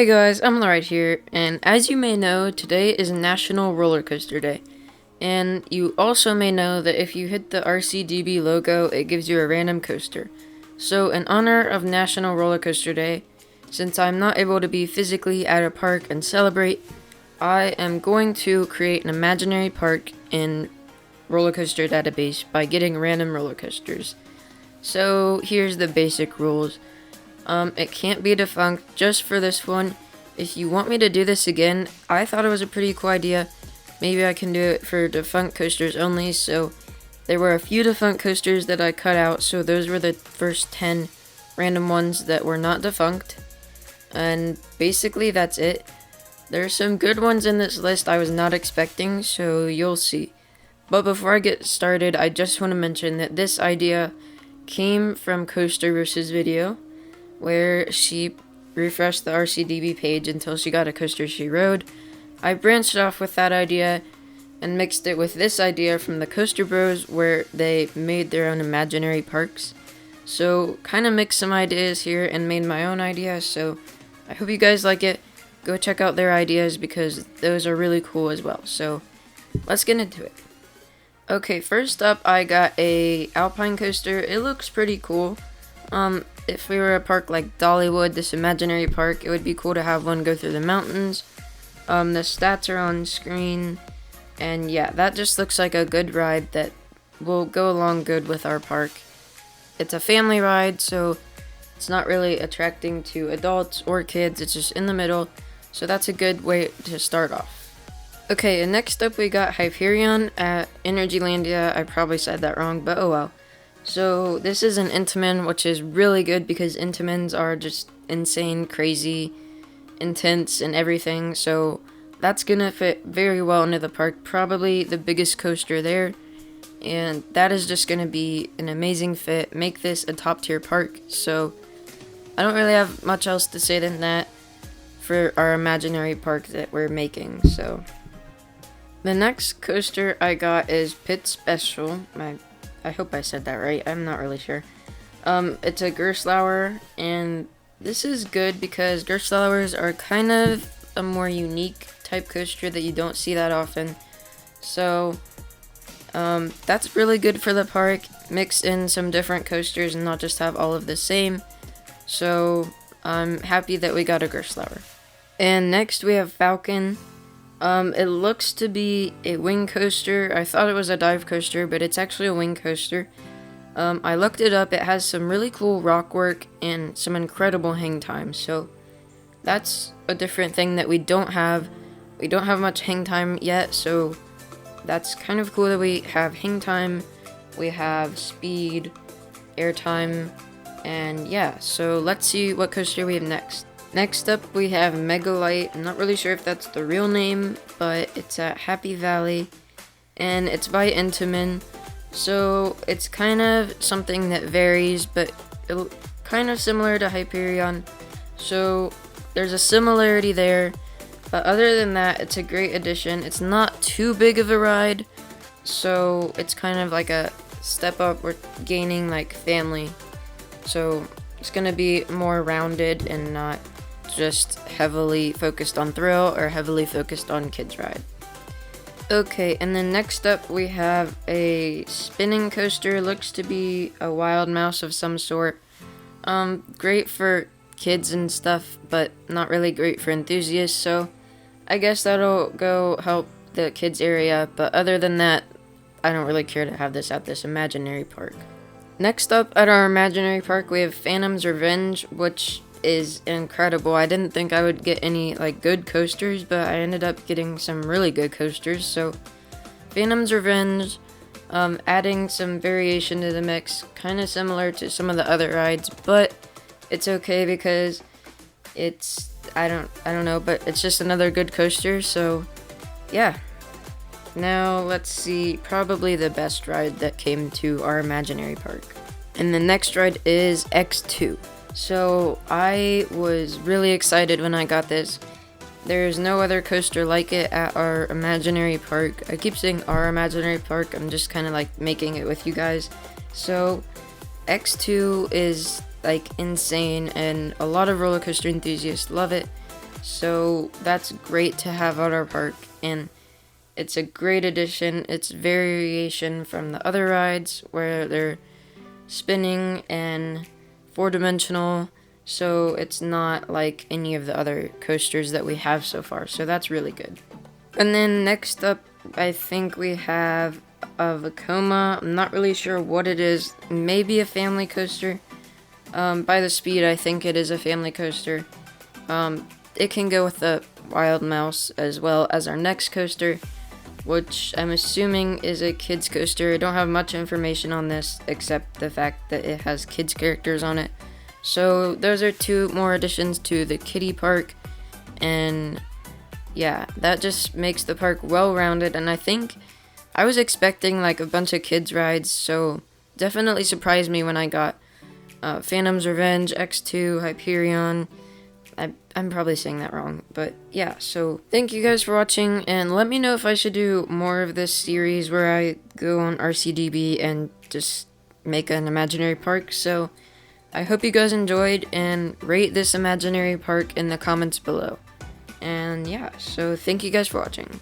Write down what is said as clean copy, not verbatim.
Hey guys, I'm ElToroRyan here, and as you may know, today is National Roller Coaster Day. And you also may know that if you hit the RCDB logo, it gives you a random coaster. So in honor of National Roller Coaster Day, since I'm not able to be physically at a park and celebrate, I am going to create an imaginary park in Roller Coaster Database by getting random roller coasters. So here's the basic rules. It can't be defunct just for this one. If you want me to do this again, I thought it was a pretty cool idea. Maybe I can do it for defunct coasters only. So there were a few defunct coasters that I cut out. So those were the first 10 random ones that were not defunct. And basically that's it. There are some good ones in this list I was not expecting, so you'll see. But before I get started, I just want to mention that this idea came from CoasterVerse's video, where she refreshed the RCDB page until she got a coaster she rode. I branched off with that idea and mixed it with this idea from the Coaster Bros, where they made their own imaginary parks. So kind of mixed some ideas here and made my own idea, so I hope you guys like it. Go check out their ideas because those are really cool as well. So let's get into it. Okay, first up I got a Alpine Coaster. It looks pretty cool. If we were a park like Dollywood, this imaginary park, it would be cool to have one go through the mountains. The stats are on screen, and yeah, that just looks like a good ride that will go along good with our park. It's a family ride, so it's not really attracting to adults or kids, it's just in the middle, so that's a good way to start off. Okay, and next up we got Hyperion at Energylandia. I probably said that wrong, but oh well. So this is an Intamin, which is really good because Intamins are just insane, crazy, intense, and everything. So that's gonna fit very well into the park. Probably the biggest coaster there. And that is just gonna be an amazing fit. Make this a top tier park. So I don't really have much else to say than that for our imaginary park that we're making. So the next coaster I got is Pit Special. I hope I said that right. I'm not really sure. It's a Gerstlauer, and this is good because Gerstlauers are kind of a more unique type coaster that you don't see that often. So that's really good for the park. Mix in some different coasters and not just have all of the same. So I'm happy that we got a Gerstlauer. And next we have Falcon. It looks to be a wing coaster. I thought it was a dive coaster, but it's actually a wing coaster. I looked it up. It has some really cool rock work and some incredible hang time. So that's a different thing that we don't have. We don't have much hang time yet, so that's kind of cool that we have hang time. We have speed, airtime, and yeah. So let's see what coaster we have next. Next up, we have Megalight. I'm not really sure if that's the real name, but it's at Happy Valley, and it's by Intamin. So it's kind of something that varies, but kind of similar to Hyperion. So there's a similarity there, but other than that, it's a great addition. It's not too big of a ride, so it's kind of like a step up. We're gaining like family, so it's gonna be more rounded and not just heavily focused on thrill or heavily focused on kids ride. Okay, and then next up we have a spinning coaster. Looks to be a wild mouse of some sort. Great for kids and stuff, but not really great for enthusiasts, so I guess that'll go help the kids area, but other than that, I don't really care to have this at this imaginary park. Next up at our imaginary park we have Phantom's Revenge, which is incredible. I didn't think I would get any like good coasters, but I ended up getting some really good coasters. So Phantom's Revenge, adding some variation to the mix, kind of similar to some of the other rides, but it's okay because it's I don't know, but it's just another good coaster. So yeah. Now let's see, probably the best ride that came to our imaginary park, and the next ride is X2. So I was really excited when I got this. There's no other coaster like it at our imaginary park. I keep saying our imaginary park, I'm just kind of like making it with you guys. So X2 is like insane, and a lot of roller coaster enthusiasts love it. So that's great to have at our park, and it's a great addition. It's variation from the other rides where they're spinning and four-dimensional, so it's not like any of the other coasters that we have so far, so that's really good. And then next up, I think we have a Coma. I'm not really sure what it is. Maybe a family coaster. By the speed, I think it is a family coaster. It can go with the Wild Mouse as well as our next coaster, which I'm assuming is a kids coaster. I don't have much information on this except the fact that it has kids characters on it. So those are 2 more additions to the kiddie park, and yeah, that just makes the park well-rounded. And I think I was expecting like a bunch of kids rides, so definitely surprised me when I got Phantom's Revenge, X2, Hyperion. I'm probably saying that wrong, but yeah, so thank you guys for watching, and let me know if I should do more of this series where I go on RCDB and just make an imaginary park. So I hope you guys enjoyed, and rate this imaginary park in the comments below. And yeah, so thank you guys for watching.